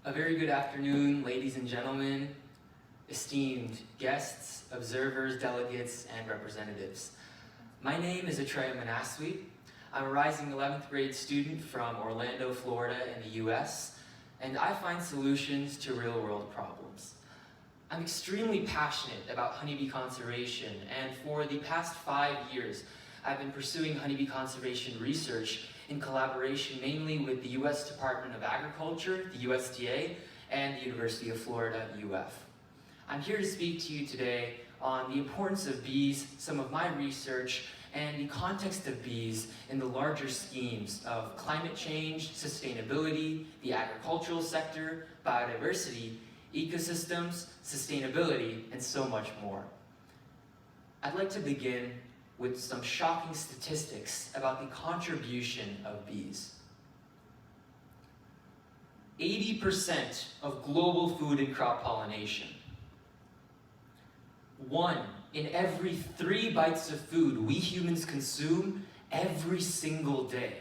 A very good afternoon, ladies and gentlemen, esteemed guests, observers, delegates, and representatives. My name is Atreya Manaswi. I'm a rising 11th grade student from Orlando, Florida in the US, and I find solutions to real-world problems. I'm extremely passionate about honeybee conservation, and for the past 5 years, I've been pursuing honeybee conservation research in collaboration mainly with the U.S. Department of Agriculture, the USDA, and the University of Florida, UF. I'm here to speak to you today on the importance of bees, some of my research, and the context of bees in the larger schemes of climate change, sustainability, the agricultural sector, biodiversity, ecosystems, sustainability, and so much more. I'd like to begin with some shocking statistics about the contribution of bees. 80% of global food and crop pollination. 1 in every 3 bites of food we humans consume every single day.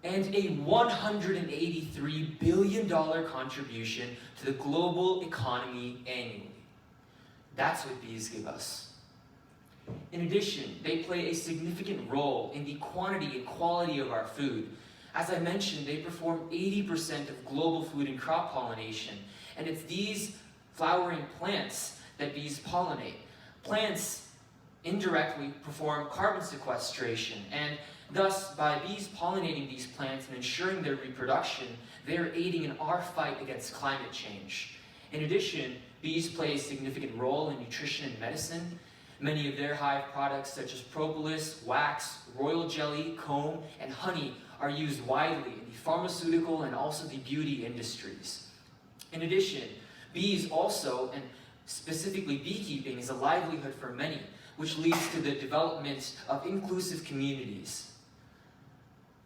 And a $183 billion contribution to the global economy annually. That's what bees give us. In addition, they play a significant role in the quantity and quality of our food. As I mentioned, they perform 80% of global food and crop pollination, and it's these flowering plants that bees pollinate. Plants indirectly perform carbon sequestration, and thus, by bees pollinating these plants and ensuring their reproduction, they're aiding in our fight against climate change. In addition, bees play a significant role in nutrition and medicine. Many of their hive products, such as propolis, wax, royal jelly, comb, and honey, are used widely in the pharmaceutical and also the beauty industries. In addition, bees also, and specifically beekeeping, is a livelihood for many, which leads to the development of inclusive communities.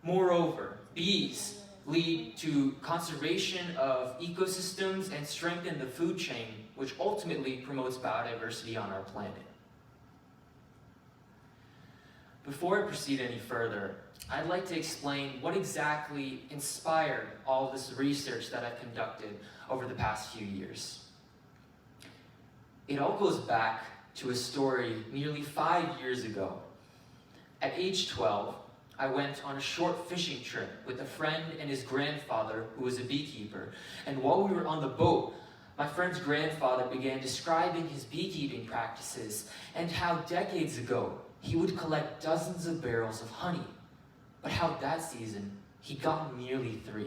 Moreover, bees lead to conservation of ecosystems and strengthen the food chain, which ultimately promotes biodiversity on our planet. Before I proceed any further, I'd like to explain what exactly inspired all this research that I've conducted over the past few years. It all goes back to a story nearly 5 years ago. At age 12, I went on a short fishing trip with a friend and his grandfather, who was a beekeeper, and while we were on the boat, my friend's grandfather began describing his beekeeping practices and how decades ago he would collect dozens of barrels of honey, but how that season he'd gotten nearly 3.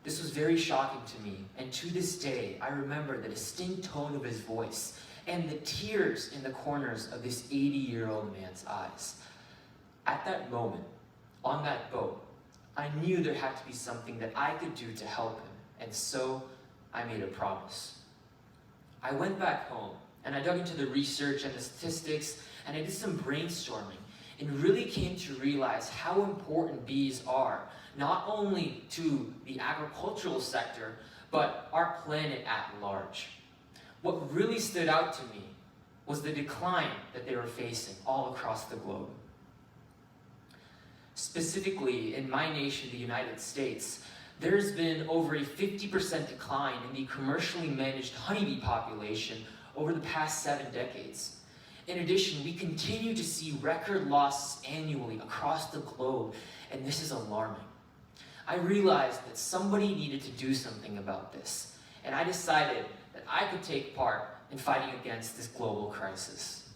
This was very shocking to me, and to this day I remember the distinct tone of his voice and the tears in the corners of this 80-year-old man's eyes. At that moment, on that boat, I knew there had to be something that I could do to help him, and so I made a promise. I went back home, and I dug into the research and the statistics, and I did some brainstorming, and really came to realize how important bees are, not only to the agricultural sector, but our planet at large. What really stood out to me was the decline that they were facing all across the globe. Specifically, in my nation, the United States, there's been over a 50% decline in the commercially managed honeybee population over the past 7 decades. In addition, we continue to see record losses annually across the globe, and this is alarming. I realized that somebody needed to do something about this, and I decided that I could take part in fighting against this global crisis.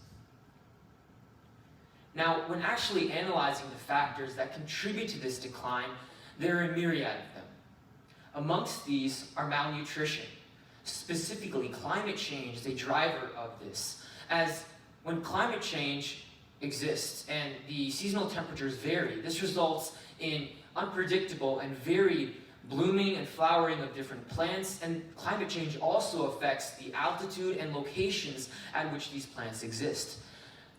Now, when actually analyzing the factors that contribute to this decline, there are a myriad of them. Amongst these are malnutrition. Specifically, climate change is a driver of this, as when climate change exists and the seasonal temperatures vary, this results in unpredictable and varied blooming and flowering of different plants, and climate change also affects the altitude and locations at which these plants exist.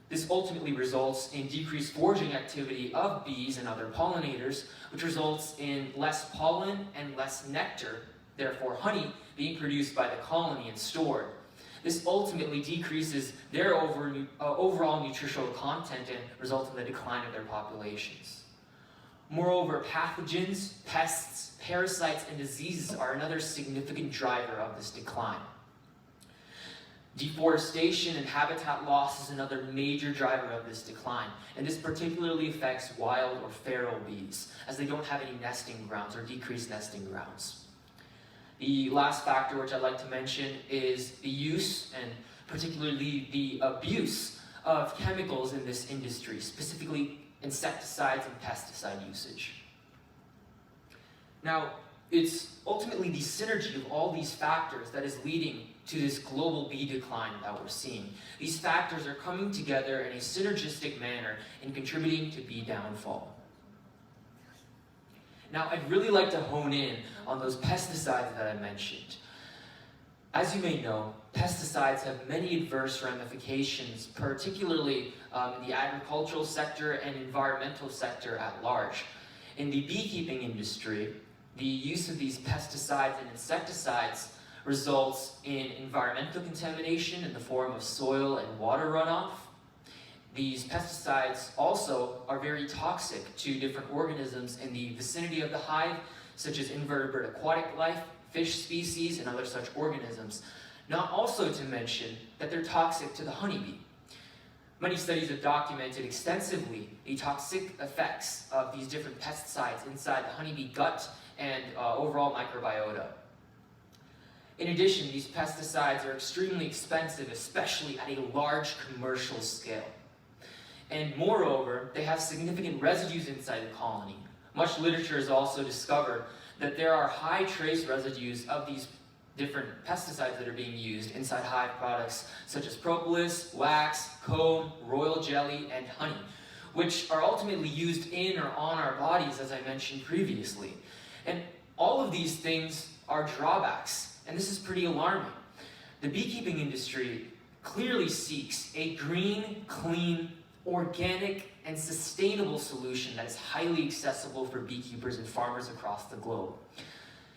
This ultimately results in decreased foraging activity of bees and other pollinators, which results in less pollen and less nectar, therefore honey, being produced by the colony and stored. This ultimately decreases their overall nutritional content and results in the decline of their populations. Moreover, pathogens, pests, parasites, and diseases are another significant driver of this decline. Deforestation and habitat loss is another major driver of this decline, and this particularly affects wild or feral bees, as they don't have any nesting grounds or decreased nesting grounds. The last factor which I'd like to mention is the use and particularly the abuse of chemicals in this industry, specifically insecticides and pesticide usage. Now, it's ultimately the synergy of all these factors that is leading to this global bee decline that we're seeing. These factors are coming together in a synergistic manner and contributing to bee downfall. Now, I'd really like to hone in on those pesticides that I mentioned. As you may know, pesticides have many adverse ramifications, particularly in the agricultural sector and environmental sector at large. In the beekeeping industry, the use of these pesticides and insecticides results in environmental contamination in the form of soil and water runoff. These pesticides also are very toxic to different organisms in the vicinity of the hive, such as invertebrate aquatic life, fish species, and other such organisms. Not also to mention that they're toxic to the honeybee. Many studies have documented extensively the toxic effects of these different pesticides inside the honeybee gut and overall microbiota. In addition, these pesticides are extremely expensive, especially at a large commercial scale. And moreover, they have significant residues inside the colony. Much literature has also discovered that there are high trace residues of these different pesticides that are being used inside hive products, such as propolis, wax, comb, royal jelly, and honey, which are ultimately used in or on our bodies, as I mentioned previously. And all of these things are drawbacks, and this is pretty alarming. The beekeeping industry clearly seeks a green, clean, organic, and sustainable solution that is highly accessible for beekeepers and farmers across the globe.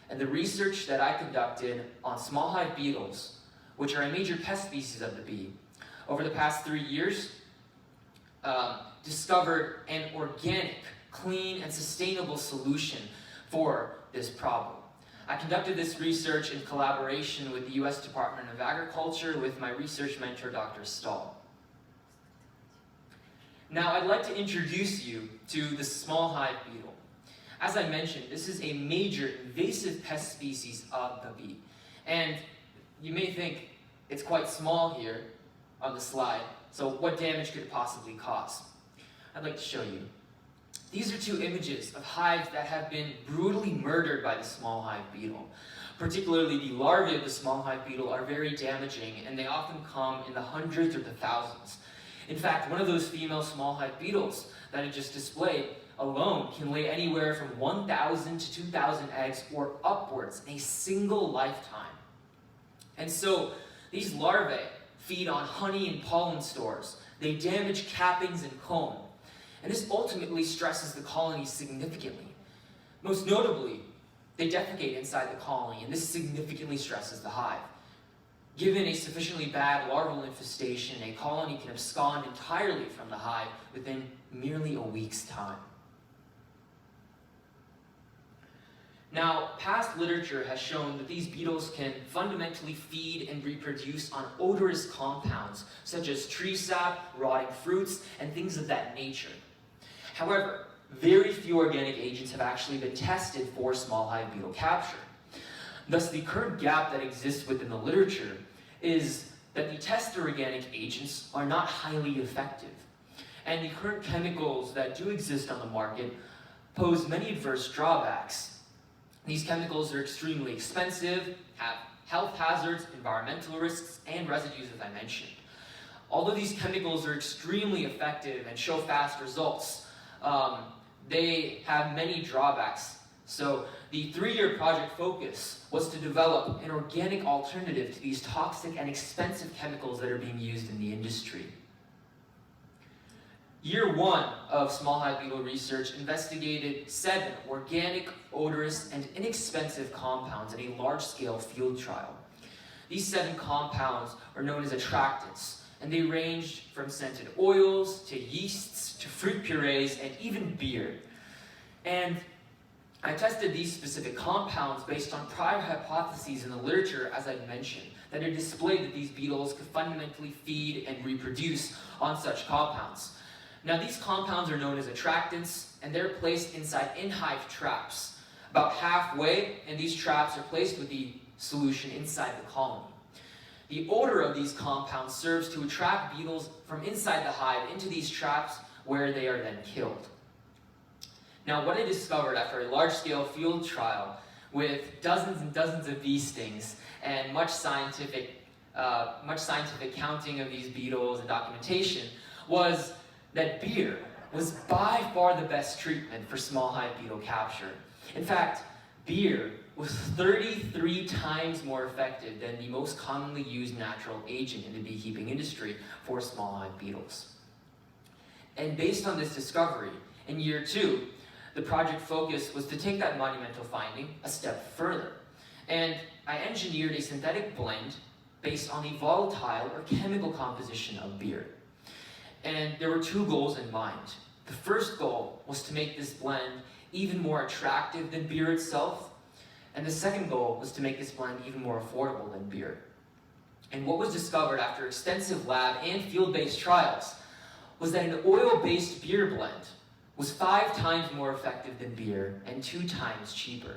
And the research that I conducted on small hive beetles, which are a major pest species of the bee, over the past 3 years, discovered an organic, clean, and sustainable solution for this problem. I conducted this research in collaboration with the U.S. Department of Agriculture with my research mentor, Dr. Stahl. Now, I'd like to introduce you to the small hive beetle. As I mentioned, this is a major invasive pest species of the bee. And you may think it's quite small here on the slide, so what damage could it possibly cause? I'd like to show you. These are two images of hives that have been brutally murdered by the small hive beetle. Particularly the larvae of the small hive beetle are very damaging, and they often come in the hundreds or the thousands. In fact, one of those female small hive beetles that I just displayed alone can lay anywhere from 1,000 to 2,000 eggs or upwards in a single lifetime. And so these larvae feed on honey and pollen stores. They damage cappings and comb. And this ultimately stresses the colony significantly. Most notably, they defecate inside the colony, and this significantly stresses the hive. Given a sufficiently bad larval infestation, a colony can abscond entirely from the hive within merely a week's time. Now, past literature has shown that these beetles can fundamentally feed and reproduce on odorous compounds, such as tree sap, rotting fruits, and things of that nature. However, very few organic agents have actually been tested for small hive beetle capture. Thus, the current gap that exists within the literature is that the tested organic agents are not highly effective. And the current chemicals that do exist on the market pose many adverse drawbacks. These chemicals are extremely expensive, have health hazards, environmental risks, and residues, as I mentioned. Although these chemicals are extremely effective and show fast results, they have many drawbacks. So the 3-year project focus was to develop an organic alternative to these toxic and expensive chemicals that are being used in the industry. Year 1 of small hive beetle research investigated 7 organic, odorous, and inexpensive compounds in a large-scale field trial. These 7 compounds are known as attractants, and they ranged from scented oils to yeasts to fruit purees and even beer. And I tested these specific compounds based on prior hypotheses in the literature, as I mentioned, that had displayed that these beetles could fundamentally feed and reproduce on such compounds. Now, these compounds are known as attractants, and they're placed inside in-hive traps. About halfway, and these traps are placed with the solution inside the colony. The odor of these compounds serves to attract beetles from inside the hive into these traps, where they are then killed. Now, what I discovered after a large-scale field trial with dozens and dozens of bee stings and much scientific counting of these beetles and documentation was that beer was by far the best treatment for small hive beetle capture. In fact, beer was 33 times more effective than the most commonly used natural agent in the beekeeping industry for small hive beetles. And based on this discovery, in year 2, the project focus was to take that monumental finding a step further. And I engineered a synthetic blend based on the volatile or chemical composition of beer. And there were 2 goals in mind. The first goal was to make this blend even more attractive than beer itself. And the second goal was to make this blend even more affordable than beer. And what was discovered after extensive lab and field-based trials was that an oil-based beer blend was 5 times more effective than beer and 2 times cheaper.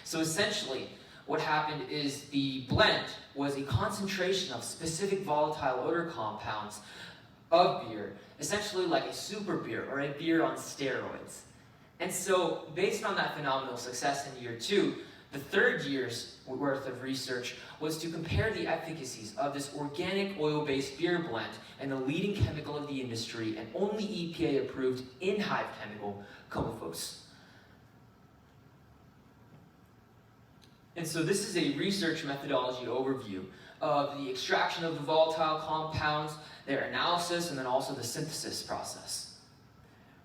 So essentially, what happened is the blend was a concentration of specific volatile odor compounds of beer, essentially like a super beer or a beer on steroids. And so, based on that phenomenal success in year 2, the third year's worth of research was to compare the efficacies of this organic oil-based beer blend and the leading chemical of the industry and only EPA-approved in-hive chemical, Comophos. And so this is a research methodology overview of the extraction of the volatile compounds, their analysis, and then also the synthesis process.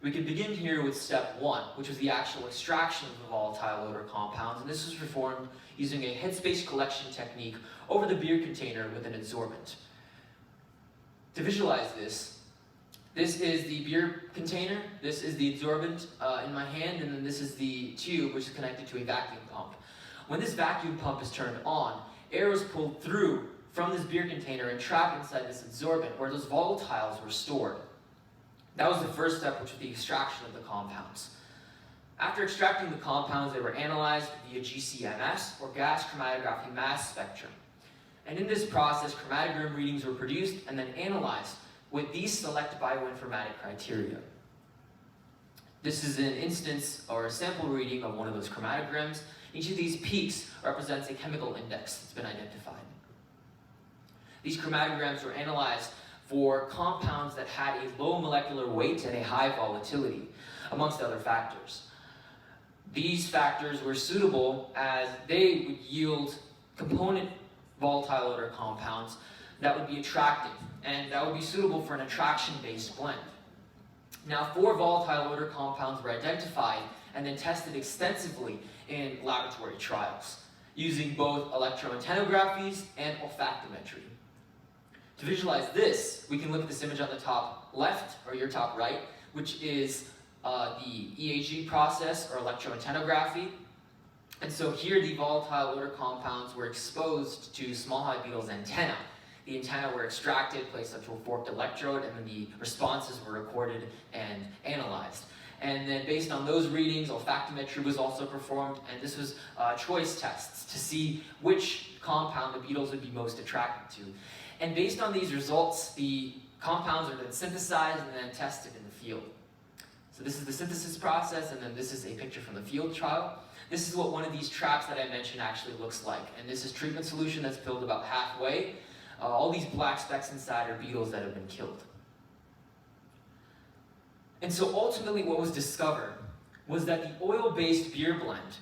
We can begin here with step 1, which was the actual extraction of the volatile odor compounds, and this was performed using a headspace collection technique over the beer container with an adsorbent. To visualize this is the beer container, this is the adsorbent in my hand, and then this is the tube which is connected to a vacuum pump. When this vacuum pump is turned on, air is pulled through from this beer container and trapped inside this adsorbent where those volatiles were stored. That was the first step, which was the extraction of the compounds. After extracting the compounds, they were analyzed via GCMS, or gas chromatography mass spectrum. And in this process, chromatogram readings were produced and then analyzed with these select bioinformatic criteria. This is an instance or a sample reading of one of those chromatograms. Each of these peaks represents a chemical index that's been identified. These chromatograms were analyzed for compounds that had a low molecular weight and a high volatility, amongst other factors. These factors were suitable as they would yield component volatile odor compounds that would be attractive, and that would be suitable for an attraction-based blend. Now, 4 volatile odor compounds were identified and then tested extensively in laboratory trials, using both electroantenographies and olfactometry. To visualize this, we can look at this image on the top left, or your top right, which is the EAG process, or electroantenography. And so here the volatile odor compounds were exposed to small hive beetles' antennae. The antennae were extracted, placed onto a forked electrode, and then the responses were recorded and analyzed. And then based on those readings, olfactometry was also performed, and this was choice tests to see which compound the beetles would be most attracted to. And based on these results, the compounds are then synthesized and then tested in the field. So this is the synthesis process, and then this is a picture from the field trial. This is what one of these traps that I mentioned actually looks like. And this is treatment solution that's filled about halfway. All these black specks inside are beetles that have been killed. And so ultimately what was discovered was that the oil-based beer blend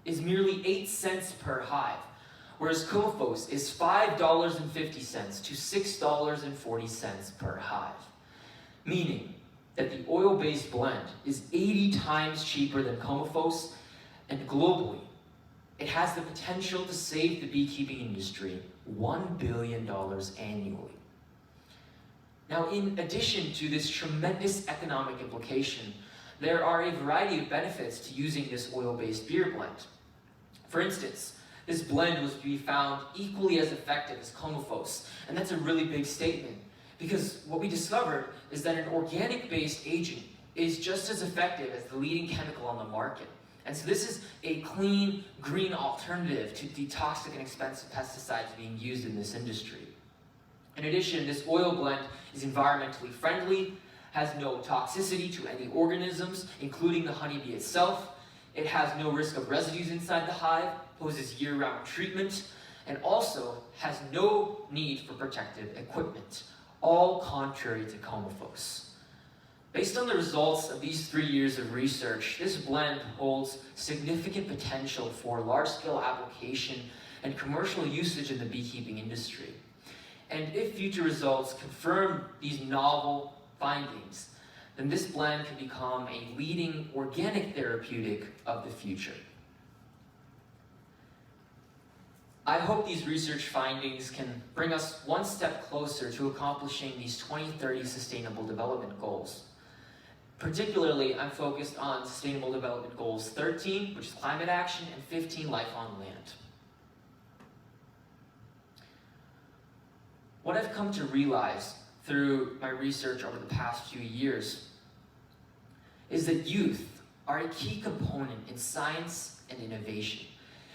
is merely 8 cents per hive, whereas Comophos is $5.50 to $6.40 per hive. Meaning that the oil-based blend is 80 times cheaper than Comophos, and globally, it has the potential to save the beekeeping industry $1 billion annually. Now, in addition to this tremendous economic implication, there are a variety of benefits to using this oil-based beer blend. For instance, this blend was to be found equally as effective as Comaphos, and that's a really big statement, because what we discovered is that an organic-based agent is just as effective as the leading chemical on the market. And so this is a clean, green alternative to the toxic and expensive pesticides being used in this industry. In addition, this oil blend is environmentally friendly, has no toxicity to any organisms, including the honeybee itself. It has no risk of residues inside the hive, poses year-round treatment, and also has no need for protective equipment, all contrary to Comaphos. Based on the results of these 3 years of research, this blend holds significant potential for large-scale application and commercial usage in the beekeeping industry. And if future results confirm these novel findings, then this blend can become a leading organic therapeutic of the future. I hope these research findings can bring us one step closer to accomplishing these 2030 Sustainable Development Goals. Particularly, I'm focused on Sustainable Development Goals 13, which is climate action, and 15, life on land. What I've come to realize through my research over the past few years is that youth are a key component in science and innovation.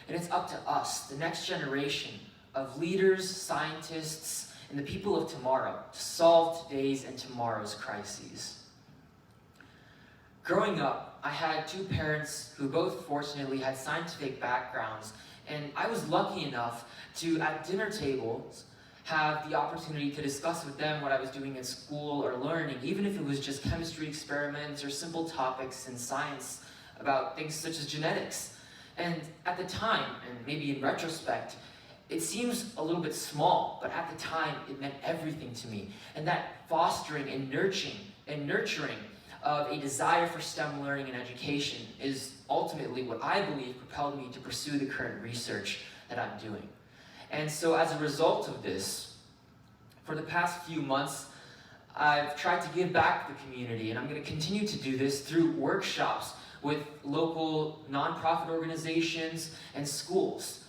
And it's up to us, the next generation of leaders, scientists, and the people of tomorrow to solve today's and tomorrow's crises. Growing up, I had two parents who both fortunately had scientific backgrounds, and I was lucky enough to, at dinner tables, have the opportunity to discuss with them what I was doing in school or learning, even if it was just chemistry experiments or simple topics in science about things such as genetics. And at the time, and maybe in retrospect, it seems a little bit small, but at the time it meant everything to me. And that fostering and nurturing of a desire for STEM learning and education is ultimately what I believe propelled me to pursue the current research that I'm doing. And so as a result of this, for the past few months, I've tried to give back to the community, and I'm going to continue to do this through workshops with local nonprofit organizations and schools,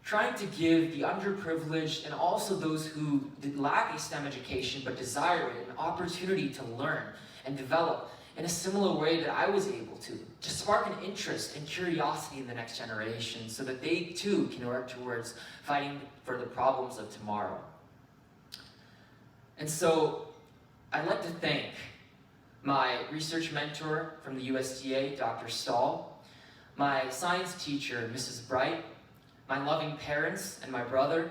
trying to give the underprivileged and also those who lack a STEM education but desire it an opportunity to learn and develop in a similar way that I was able to spark an interest and curiosity in the next generation so that they too can work towards fighting for the problems of tomorrow. And so I'd like to thank my research mentor from the USDA, Dr. Stahl, my science teacher, Mrs. Bright, my loving parents and my brother,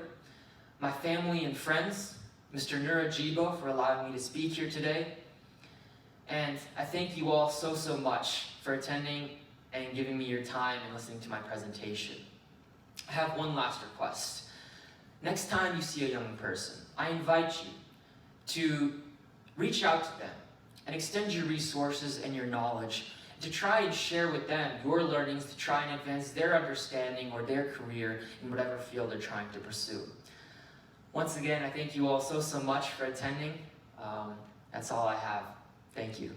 my family and friends, Mr. Nurajibo, for allowing me to speak here today. And I thank you all so much for attending and giving me your time and listening to my presentation. I have one last request. Next time you see a young person, I invite you to reach out to them and extend your resources and your knowledge to try and share with them your learnings to try and advance their understanding or their career in whatever field they're trying to pursue. Once again, I thank you all so much for attending. That's all I have. Thank you.